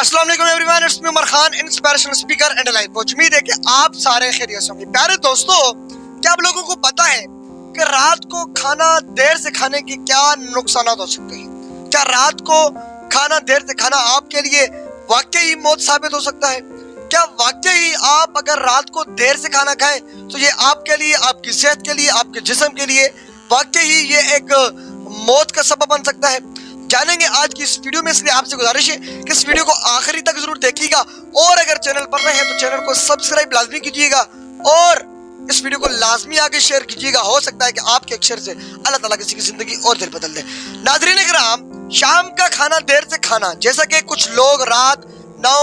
अस्सलाम वालेकुम everyone, it's me Umar Khan, inspirational speaker and life coach. उम्मीद है कि आप सारे खैरियत से होंगे। प्यारे दोस्तों, क्या आप लोगों को पता है कि रात को खाना देर से खाने के क्या नुकसान हो सकते हैं? क्या रात को खाना देर से खाना आपके लिए वाकई मौत साबित हो सकता है? क्या वाकई आप अगर रात को देर से खाना खाएं तो ये आपके लिए, आपकी सेहत के लिए, आपके जिस्म के लिए वाकई ये एक मौत का सबब बन सकता है? जानेंगे आज की इस वीडियो में, इसलिए आपसे गुजारिश है कि इस वीडियो को आखिरी तक जरूर देखिएगा और अगर चैनल पर नए हैं तो चैनल को सब्सक्राइब लाजमी कीजिएगा और इस वीडियो को लाजमी आगे शेयर कीजिएगा। हो सकता है कि आपके एक शेयर से अल्लाह ताला किसी की जिंदगी और दिल बदल दे। नाज़रीन इकराम, शाम का खाना देर से खाना, जैसा कि कुछ लोग रात 9,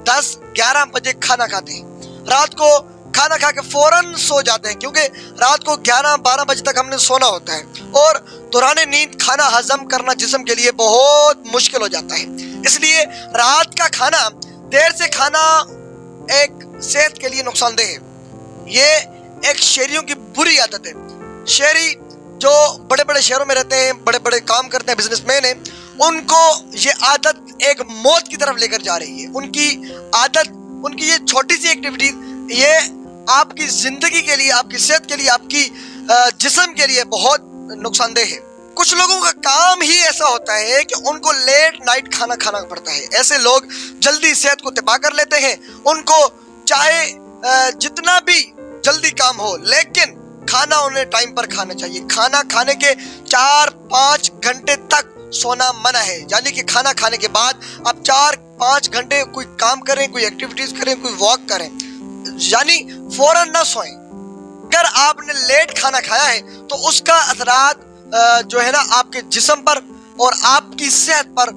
10, 11 बजे खाना खाते हैं, रात को खाना खा के फौरन सो जाते हैं, क्योंकि रात को 11-12 बजे तक हमने सोना होता है और दौरान नींद खाना हजम करना जिस्म के लिए बहुत मुश्किल हो जाता है। इसलिए रात का खाना देर से खाना एक सेहत के लिए नुकसानदेह है। ये एक शहरियों की बुरी आदत है। शहरी जो बड़े बड़े शहरों में रहते हैं, बड़े बड़े काम करते हैं, बिजनेसमैन हैं, उनको ये आदत एक मौत की तरफ लेकर जा रही है। उनकी आदत, उनकी ये छोटी सी एक्टिविटी, ये आपकी जिंदगी के लिए, आपकी सेहत के लिए, आपकी जिस्म के लिए बहुत नुकसानदेह है। कुछ लोगों का काम ही ऐसा होता है कि उनको लेट नाइट खाना खाना पड़ता है। ऐसे लोग जल्दी सेहत को तबाह कर लेते हैं। उनको चाहे जितना भी जल्दी काम हो, लेकिन खाना उन्हें टाइम पर खाना चाहिए। खाना खाने के 4-5 घंटे तक सोना मना है, यानी कि खाना खाने के बाद आप 4-5 घंटे कोई काम करें, कोई एक्टिविटीज करें, कोई वॉक करें, यानी फौरन ना सोएं। अगर आपने लेट खाना खाया है तो उसका असरात जो है ना आपके जिस्म पर और आपकी सेहत पर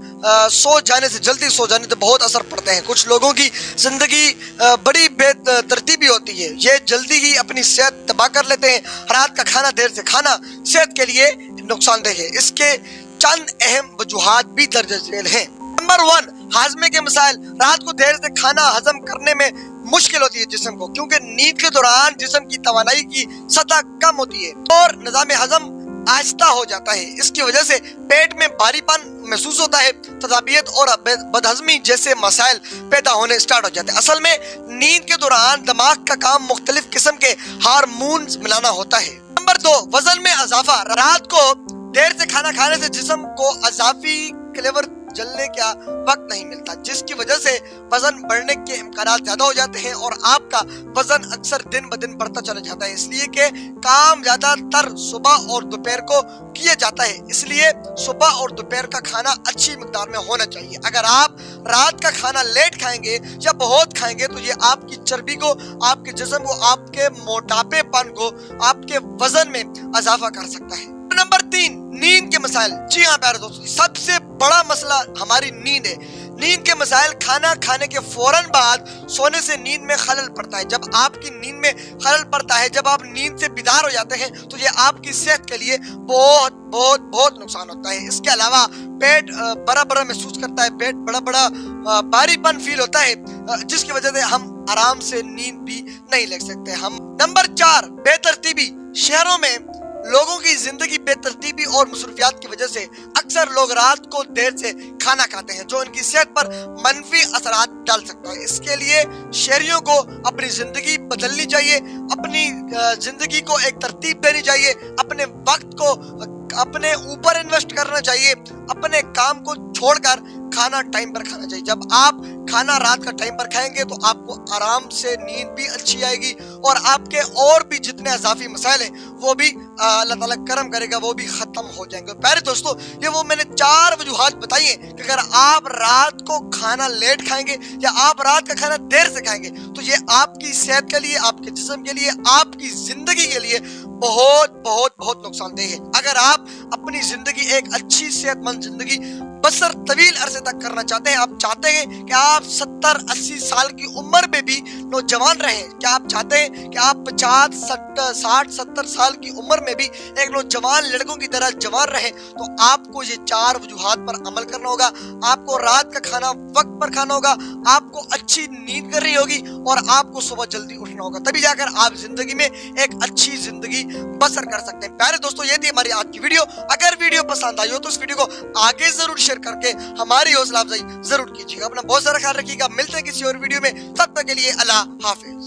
सो जाने से, जल्दी सो जाने से बहुत असर पड़ते हैं। कुछ लोगों की जिंदगी बड़ी बेतरतीबी होती है, ये जल्दी ही अपनी सेहत तबाह कर लेते हैं। रात का खाना देर से खाना सेहत के लिए नुकसानदेह है। इसके चंद अहम वजूहात भी दर्ज झेल हैं। नंबर 1, हाजमे के मसाइल। रात को देर से खाना हजम करने में मुश्किल होती है जिस्म को, क्योंकि नींद के दौरान जिस्म की तवानाई की सतह कम होती है और निज़ाम हजम आहिस्ता हो जाता है। इसकी वजह से पेट में भारीपन महसूस होता है, तजाबियत और बदहजमी जैसे मसाइल पैदा होने स्टार्ट हो जाते हैं। असल में नींद के दौरान दिमाग का काम मुख्तलिफ किस्म के हार्मोन मिलाना होता है। नंबर 2, वजन में इजाफा। रात को देर से खाना खाने से जिस्म को अजाफी क्लेवर जलने का वक्त नहीं मिलता, जिसकी वजह से वजन बढ़ने के इम्कानात ज्यादा हो जाते हैं और आपका वजन अक्सर दिन ब दिन बढ़ता चला जाता है। इसलिए कि काम ज्यादातर सुबह और दोपहर को किया जाता है, इसलिए सुबह और दोपहर का खाना अच्छी मिकदार में होना चाहिए। अगर आप रात का खाना लेट खाएंगे या बहुत खाएंगे तो ये आपकी चर्बी को, आपके जिस्म को, आपके मोटापेपन को, आपके वजन में इजाफा कर सकता है। नंबर 3, नींद के मसाइल। जी हाँ प्यारे दोस्तों, सबसे बड़ा मसला हमारी नींद है। नींद के मसाइल। खाना खाने के फौरन बाद सोने से नींद में खलल पड़ता है। जब आपकी नींद में खलल पड़ता है, जब आप नींद से बेदार हो जाते हैं, तो ये आपकी सेहत के लिए बहुत बहुत बहुत नुकसान होता है। इसके अलावा पेट बड़ा बड़ा महसूस करता है, पेट बड़ा बड़ा भारीपन फील होता है, जिसकी वजह से हम आराम से नींद भी नहीं ले सकते हम। नंबर 4, बेतरतीबी। शहरों में लोगों की जिंदगी बेतरतीबी और मसरूफियात की वजह से अक्सर लोग रात को देर से खाना खाते हैं, जो उनकी सेहत पर मनफी असरात डाल सकता है। इसके लिए शहरियों को अपनी जिंदगी बदलनी चाहिए, अपनी जिंदगी को एक तरतीब देनी चाहिए, अपने वक्त को अपने ऊपर इन्वेस्ट करना चाहिए, अपने काम को छोड़कर खाना टाइम पर खाना चाहिए। जब आप खाना रात का टाइम पर खाएंगे तो आपको आराम से नींद भी अच्छी आएगी और आपके और भी जितने अजाफी मसाइल हैं वो भी अल्लाह ताला करम करेगा, वो भी खत्म हो जाएंगे। प्यारे दोस्तों, ये वो मैंने 4 वजूहात बताई हैं कि अगर आप रात को खाना लेट खाएंगे या आप रात का खाना देर से खाएंगे तो ये आपकी सेहत के लिए, आपके जिस्म के लिए, आपकी जिंदगी के लिए बहुत बहुत बहुत नुकसानदेह है। अगर आप अपनी जिंदगी, एक अच्छी सेहतमंद जिंदगी बसर तवील अरसे तक करना चाहते हैं, आप चाहते हैं कि आप 70-80 साल की उम्र में भी नौजवान रहें, क्या आप चाहते हैं कि आप 50-60-70 साल की उम्र में भी एक नौजवान लड़कों की तरह जवान रहें, तो आपको ये 4 वजूहात पर अमल करना होगा। आपको रात का खाना वक्त पर खाना होगा, आपको अच्छी नींद करनी होगी और आपको सुबह जल्दी उठना होगा, तभी जाकर आप जिंदगी में एक अच्छी जिंदगी बसर कर सकते हैं। प्यारे दोस्तों, ये थी हमारी आज की वीडियो। अगर वीडियो पसंद आई हो तो इस वीडियो को आगे जरूर شیئر کر کے ہماری حوصلہ افزائی ضرور کیجیے گا. اپنا بہت سارا خیال رکھیے گا. ملتے ہیں کسی اور ویڈیو میں. تب تک کے لیے اللہ حافظ.